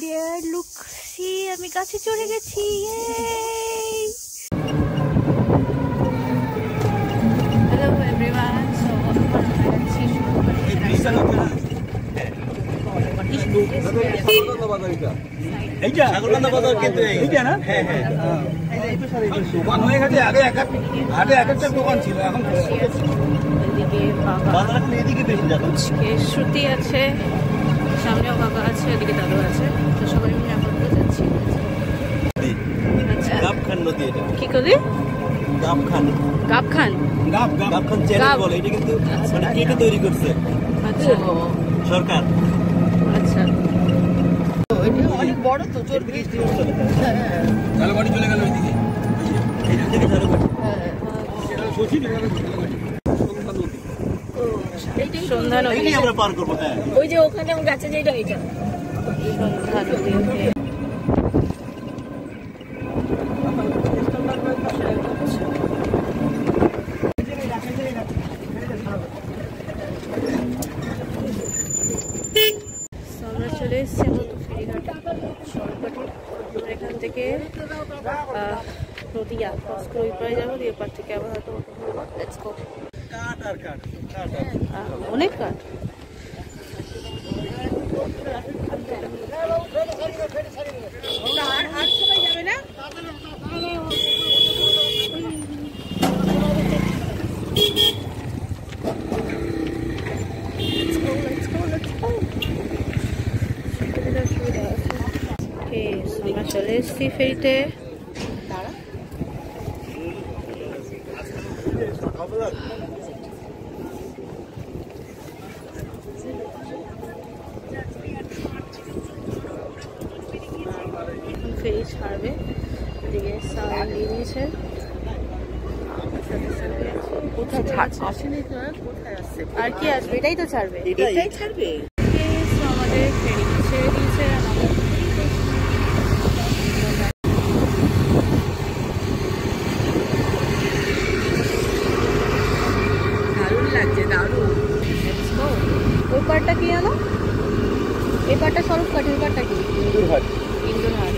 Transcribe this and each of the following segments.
Deer look C আমি কাছে চলে গেছি। হ্যালো এভরিওয়ান, সো আমরা যাচ্ছি শ্রুতি আছে, সামনেও কাকা আছে, এদিকে দাদু আছে, তো সবাই মিলে আপাতত যাচ্ছি। কি করি? গাবখান বলে, এটা কিন্তু মানে কে তৈরি করছে? আচ্ছা, সরকার। আচ্ছা, অনেক বড় তো, চোর ব্রিজ দিয়ে ঝালবাড়ি চলে গেল ওইদিকে। সন্ধ্যা নদী আমরা পার করবো। ওই যে ওখানে গাছে যেটা, এইটা সন্ধ্যা নদী। আমরা চলে এসেছি মতো ফেরিঘাটে, সরকারি। এখান থেকে নদীয়া ক্রস করে ওই পারে যাবো, দিয়ে পার থেকে আবার হয়তো লেটস গো। অনেক কাঠ। আমরা চলে এসেছি ফেরিতে। ফেরি ছাড়বে, এদিকে সাউন্ড দিয়ে দিয়েছে। আর কি আসবে? এটাই তো ছাড়বে, এটাই ছাড়বে। আমাদের ফেরি ছেড়ে দিয়েছে। দারুণ লাগছে, দারুণ। ওই পারটা কি জানো? এই পারটা স্বরূপকাঠি, ওই পারটা কি? ইন্দুরহাট।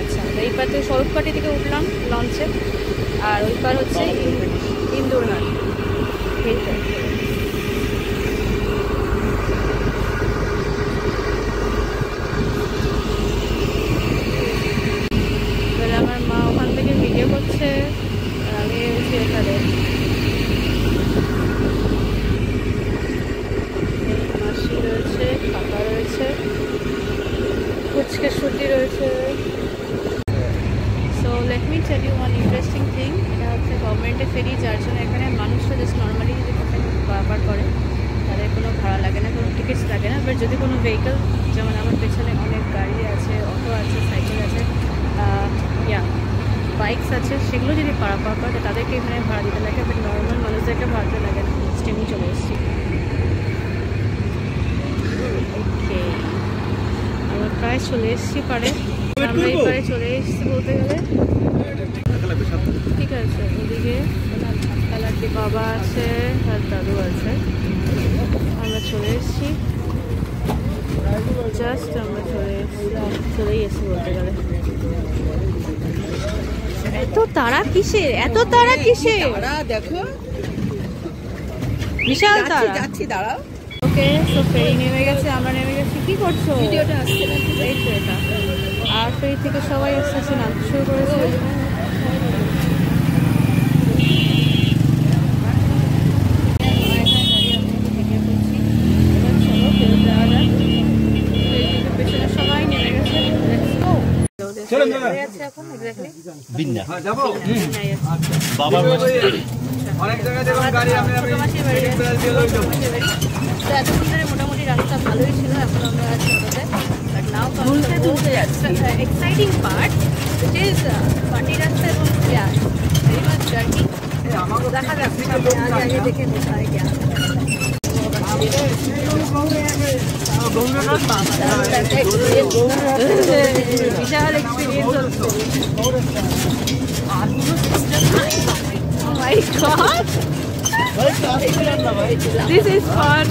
আচ্ছা, এই পারে স্বরূপকাঠি থেকে উঠলাম লঞ্চে, আর ওই পার হচ্ছে ইন্দুরহাট। আমার মা ওখান থেকে ভিডিও করছে, আর আমি এসেছি এখানে। মাসি রয়েছে, কাকা রয়েছে, কুচকে শ্রুতি রয়েছে। So let me tell you one interesting thing. এটা হচ্ছে গভর্নমেন্টের ফেরি, যার জন্য এখানে মানুষরা জাস্ট নর্মালি যদি পারাপার করে তাদের কোনো ভাড়া লাগে না, কোনো টিকিটস লাগে না। বাট যদি কোনো ভেহিকল, যেমন আমার পেছনে অনেক গাড়ি আছে, অটো আছে, সাইকেল আছে, বাইকস আছে, সেগুলো যদি পারাপার করে তাদেরকে এখানে ভাড়া দিতে লাগে। বাট নর্মাল মানুষদেরকে ভাড়া দিতে লাগে না। স্টেমে চলে এসেছি। ওকে, আমরা প্রায় চলে এসেছি পারে। আমরা এই পারে চলে এসেছি বলতে গেলে। ঠিক আছে, ওদিকে কালারটি বাবা আছে আর দাদু আছে। আমরা চলে এসেছি, জাস্ট আমরা চলেই এসেছি বলতে গেলে। এত তারা কিসের? দেখো, বিশাল তারা। যাচ্ছি, দাঁড়াও। ওকে, সো ফেরি নেমে গেছে, আমরা নেমে গেছি। কি করছো? ভিডিওটা আসছে না, এই তো এটা। আর ফেরি থেকে সবাই আস্তে আস্তে নামতে শুরু করেছে। পেছনে সবাই নেমে গেছে। মোটামুটি রাস্তা ভালোই ছিল, এখন আমরা আছি ওটাতে। But now exciting part, which is party রাস্তা এবং ভেরি মাচ জার্নি। দেখা যাচ্ছে আগে দেখে কোথায় গিয়া। বিশাল এক্সপিরিয়েন্স হচ্ছে। Oh my God! This is fun.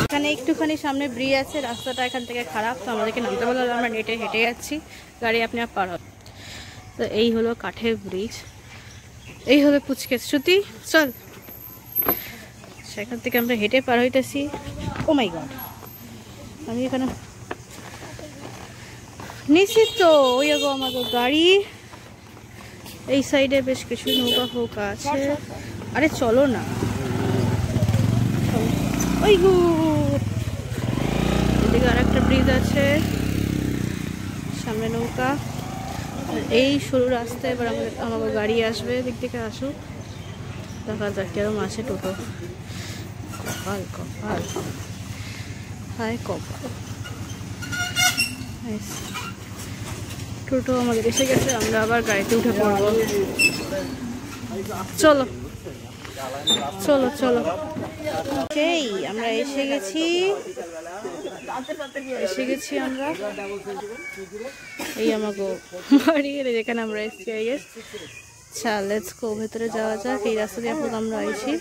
এখানে একটুখানি সামনে ব্রিজ আছে, রাস্তাটা এখান থেকে খারাপ, তো আমাদেরকে নামতে বললো, আমরা নেটে হেঁটে যাচ্ছি, গাড়ি আপনি আর পার হবে। তো এই হলো কাঠের ব্রিজ, এই হলো পুচকে শ্রুতি, চল। সেখান থেকে আমরা হেঁটে পার হইতেছি। ও মাই গড, আমি এখানে নিশ্চিত তো ওই গো আমাদের গাড়ি। এই সাইডে বেশ কিছু নৌকা ফৌকা আছে। আরে চলো না, ওই গো এদিকে আর একটা ব্রিজ আছে, সামনে নৌকা। এই সরু রাস্তায় এবার আমাদের গাড়ি আসবে, দিক থেকে আসুক, দেখা যাক কেরম আছে টোটো। কপাল কপাল, হায় কপাল। টোটো আমাদের এসে গেছে, আমরা আবার গাড়িতে উঠে পড়বো। চলো চলো চলো, সেই আমরা এসে গেছি আমরা। এই আমাকে বাড়ি যেখানে আমরা এসেছি। আচ্ছা লেটস গো, ভেতরে যাওয়া যাক। এই রাস্তা দিয়ে এখন আমরা আইছি।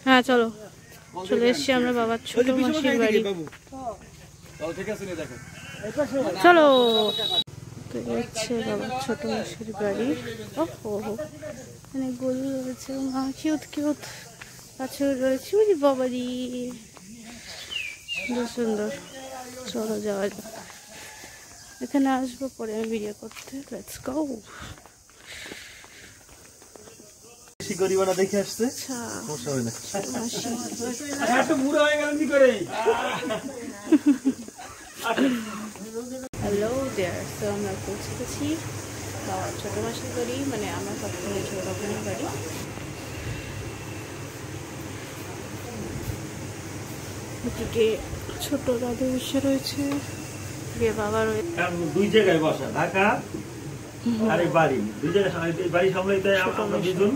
হ্যাঁ চলো, চলে এসছি আমরা বাবার ছোট মাসির বাড়ি। চলো, হচ্ছে বাবার ছোট মাসির বাড়ি। ও এখানে গরু রয়েছে, কিউট কিউট বাছুর রয়েছে, বাবারি সুন্দর সুন্দর। চলো যাওয়া যাক, এখানে আসবো পরে আমি ভিডিও করতে। Let's go. দেখে আসছে হ্যালো দেয়ার। তো আমরা পৌঁছে গেছি বাবার ছোট মাসির বাড়ি, মানে আমার সবসময় ছোট রকমের বাড়ি। ওদিকে ছোট দাদু বসে রয়েছে, বাবা রয়েছে। দুই জায়গায় বসা, ঢাকা আর এই বাড়ি, দুই জায়গায় বাড়ি সামলাইতে আমরা দুজন।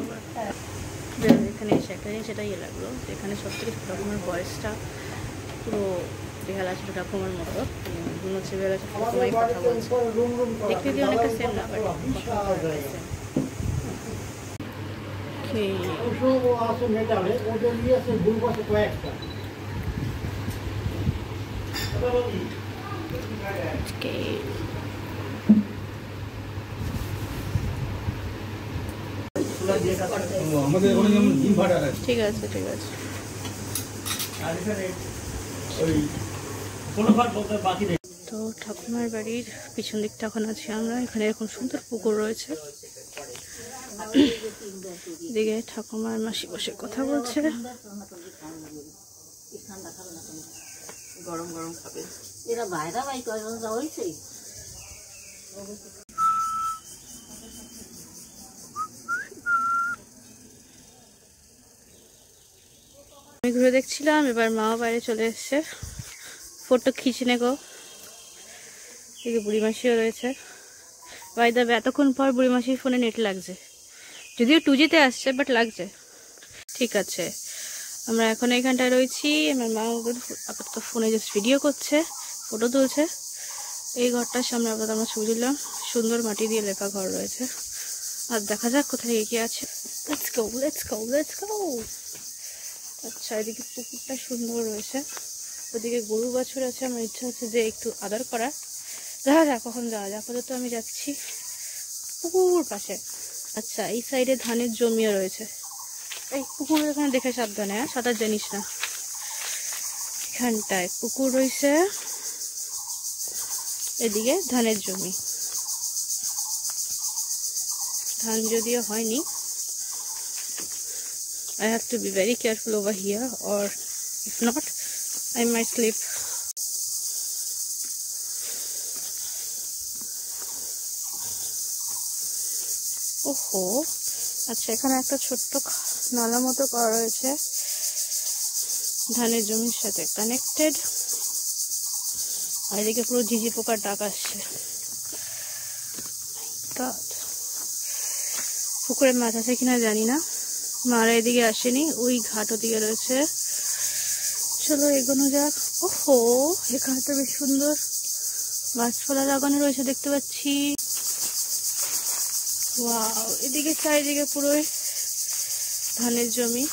এখানে এসে একটা জিনিস সেটাই লাগলো, এখানে সব থেকে ছোট রকমের বয়সটা পুরো বেহালা ছোট ঠাকুমার মতো মনে হচ্ছে। বেহালা ছোট ঠাকুমাই কথা বলছে, দেখতে দিয়ে অনেকটা সেম না পারে। ঠিক আছে ঠিক আছে। তো ঠাকুমার বাড়ির পিছন দিকটা এখন আছি আমরা। এখানে এরকম সুন্দর পুকুর রয়েছে, দিকে ঠাকুমার মাসি বসে কথা বলছে। গরম গরম খাবে এরা, বাইরা বাই করে হয়েছে। আমি ঘুরে দেখছিলাম, এবার মাও বাইরে চলে এসছে, ফটো খিচনে গো। এদিকে বুড়ি মাসিও রয়েছে। বাই দা এতক্ষণ পর বুড়ি মাসির ফোনে নেট লাগছে, যদিও 2G-তে আসছে বাট লাগছে। ঠিক আছে, আমরা এখন এইখানটায় রয়েছি। আমার মা আপাতত ফোনে জাস্ট ভিডিও করছে, ফটো তুলছে। এই ঘরটার সামনে আপাতত আমরা ছবি তুললাম, সুন্দর মাটি দিয়ে লেখা ঘর রয়েছে। আর দেখা যাক কোথায় এগিয়ে আছে। Let's go let's go let's go. আচ্ছা এদিকে পুকুরটা সুন্দর রয়েছে, ওদিকে গরু বাছুর আছে। আমার ইচ্ছা আছে যে একটু আদর করার, দেখা যাক কখন যাওয়া যায়। আপাতত আমি যাচ্ছি পুকুর পাশে। আচ্ছা এই সাইডে ধানের জমিও রয়েছে। এই পুকুর এখানে দেখে সাবধানে, সাঁতার জানিস না। এখানটায় পুকুর রয়েছে, এদিকে ধানের জমি। ধান যদিও হয়নি। I have to be very careful over here, or if not I might slip. ওহো, আচ্ছা এখানে একটা ছোট্ট নালা মতো করা রয়েছে, ধানের জমির সাথে কানেক্টেড। আর এদিকে পুরো ঝিঝি পোকার ডাক আসছে। পুকুরে মাছ আছে কিনা জানি না, মারা এদিকে আসেনি, ওই ঘাট ওদিকে রয়েছে। চলো এগোনো যাক। ওহো, এখানে তো বেশ সুন্দর গাছপালা লাগানো রয়েছে দেখতে পাচ্ছি। ওয়াও, এদিকে চারিদিকে পুরোই ধানের জমি,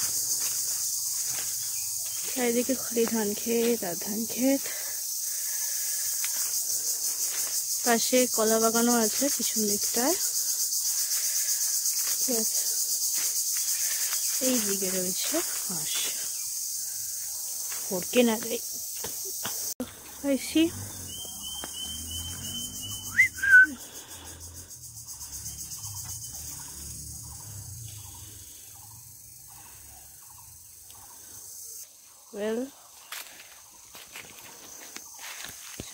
চারিদিকে খালি ধান ক্ষেত আর ধান ক্ষেত। পাশে কলা বাগানও আছে পিছন দিকটায়। ঠিক আছে, এই দিকে রয়েছে হাঁস, ভরকে না যাই।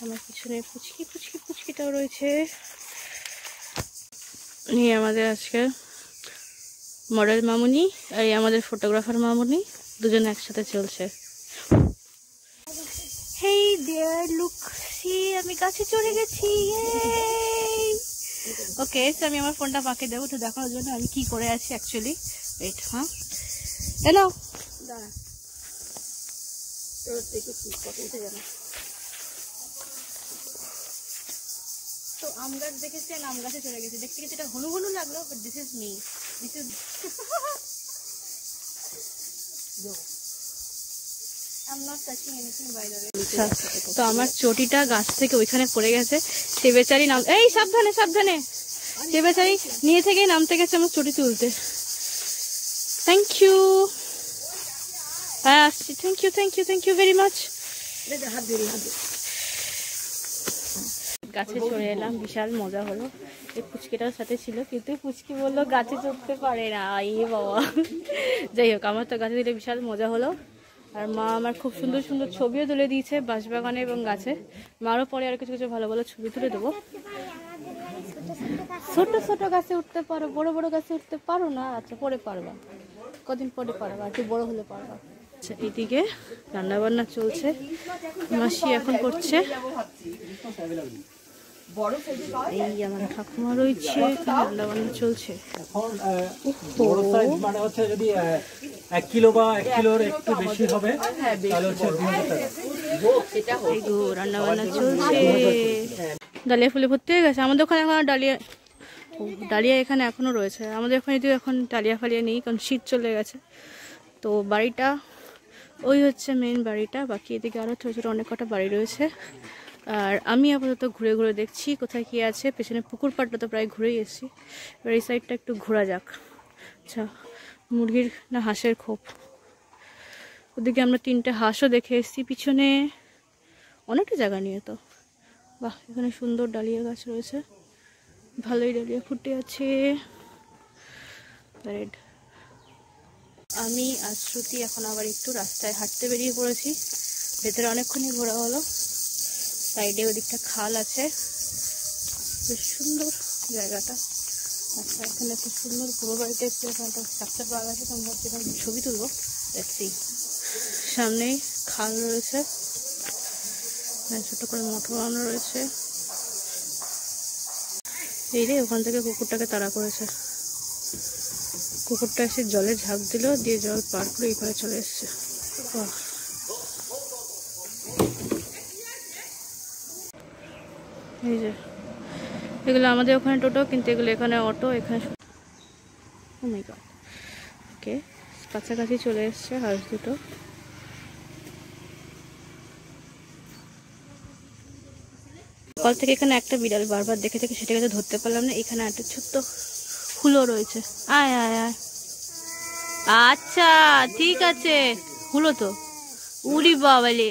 আমার পিছনে পুচকিটাও রয়েছে। এই আমাদের আজকে মডেল মামুনি আর আমাদের ফটোগ্রাফার মামুনি, দুজনে একসাথে চলছে। হেই দেয়ার লুক, সি আমি গাছে চড়ে গেছি। ওকে, আমি আমার ফোনটা পাকে দেবো তো দেখানোর জন্য আমি কি করে আছি অ্যাকচুয়ালি। ওয়েট, হ্যাঁ হ্যালো দাঁড়া, তো আম গাছ দেখেছি আর আম গাছে চলে গেছে। দেখতে গেছে এটা হনু হনু লাগলো, but this is me, this is তো আমার চটিটা গাছ থেকে ওইখানে পড়ে গেছে। সে বেচারি নাম, এই সাবধানে সাবধানে, সে বেচারি নিয়ে থেকে নামতে গেছে আমার চটি তুলতে। থ্যাংক ইউ, হ্যাঁ আসছি, thank you thank you thank you very much. গাছে চড়ে এলাম, বিশাল মজা হলো। এই পুচকিটার সাথে ছিল, কিন্তু পুচকি বললো গাছে চড়তে পারে না। বাবা, যাই হোক, আমার তো গাছে দিলে বিশাল মজা হলো। আর মা আমার খুব সুন্দর সুন্দর ছবিও তুলে দিয়েছে বাঁশবাগানে এবং গাছে। মারও পরে আর কিছু কিছু ভালো ভালো ছবি তুলে দেবো। ছোট ছোট গাছে উঠতে পারো, বড় বড় গাছে উঠতে পারো না? আচ্ছা, পরে পারবা, কদিন পরে পারবা, একটু বড় হলে পারবা। আচ্ছা, এইদিকে রান্না বান্না চলছে, মাসি এখন করছে। এই আমার ঠাকুমা রয়েছে, রান্না বান্না চলছে। মানে হচ্ছে যদি 1 কিলো বা 1 কিলোর একটু বেশি হবে তাহলে হচ্ছে এই গো রান্না বান্না চলছে। ডালিয়া ফুলে ভর্তি হয়ে গেছে আমাদের ওখানে। এখন ডালিয়া এখানে এখনো রয়েছে আমাদের ওখানে, তো এখন ডালিয়া ফালিয়া নেই কারণ শীত চলে গেছে। তো বাড়িটা ওই হচ্ছে মেন বাড়িটা, বাকি এদিকে আরও ছোটো ছোটো অনেক কটা বাড়ি রয়েছে। আর আমি আপাতত ঘুরে ঘুরে দেখছি কোথায় কী আছে। পেছনে পুকুর পাড়টা তো প্রায় ঘুরেই এসেছি, এবার এই সাইডটা একটু ঘোরা যাক। আচ্ছা, মুরগির না হাঁসের খোপ, ওদিকে আমরা 3টে হাঁসও দেখে এসেছি পিছনে, অনেকটা জায়গা নিয়ে। তো বাহ, এখানে সুন্দর ডালিয়া গাছ রয়েছে, ভালোই ডালিয়া ফুটে আছে। আমি আর শ্রুতি এখন আবার একটু রাস্তায় হাঁটতে বেরিয়ে পড়েছি। ভেতরে অনেকক্ষণই ঘোরা হলো। সাইডে ওদিকটা খাল আছে, বেশ সুন্দর জায়গাটা। আচ্ছা, এখানে একটা সুন্দর পুরো বাড়িতে এখানে একটা স্ট্রাকচার পাওয়া গেছে, তোমরা সেখানে ছবি তুলবো। দেখছি সামনেই খাল রয়েছে, ছোট করে মোটর বানানো রয়েছে। এই রে, ওখান থেকে কুকুরটাকে তাড়া করেছে। কুকুরটা এসে জলে ঝাঁপ দিল, দিয়ে জল পার করে এই পারে চলে এসছে। এই যে এগুলো আমাদের ওখানে টোটো, কিন্তু এগুলো এখানে অটো। এখানে ও মাই গড, ওকে, কাছাকাছি চলে এসছে হাঁস দুটো। সকাল থেকে এখানে একটা বিড়াল বারবার দেখে থেকে সেটাকে তো ধরতে পারলাম না। এখানে একটা ছোট্ট হুলো রয়েছে, আয় আয় আয়। আচ্ছা ঠিক আছে, হুলো তো, উড়ি বাবালে।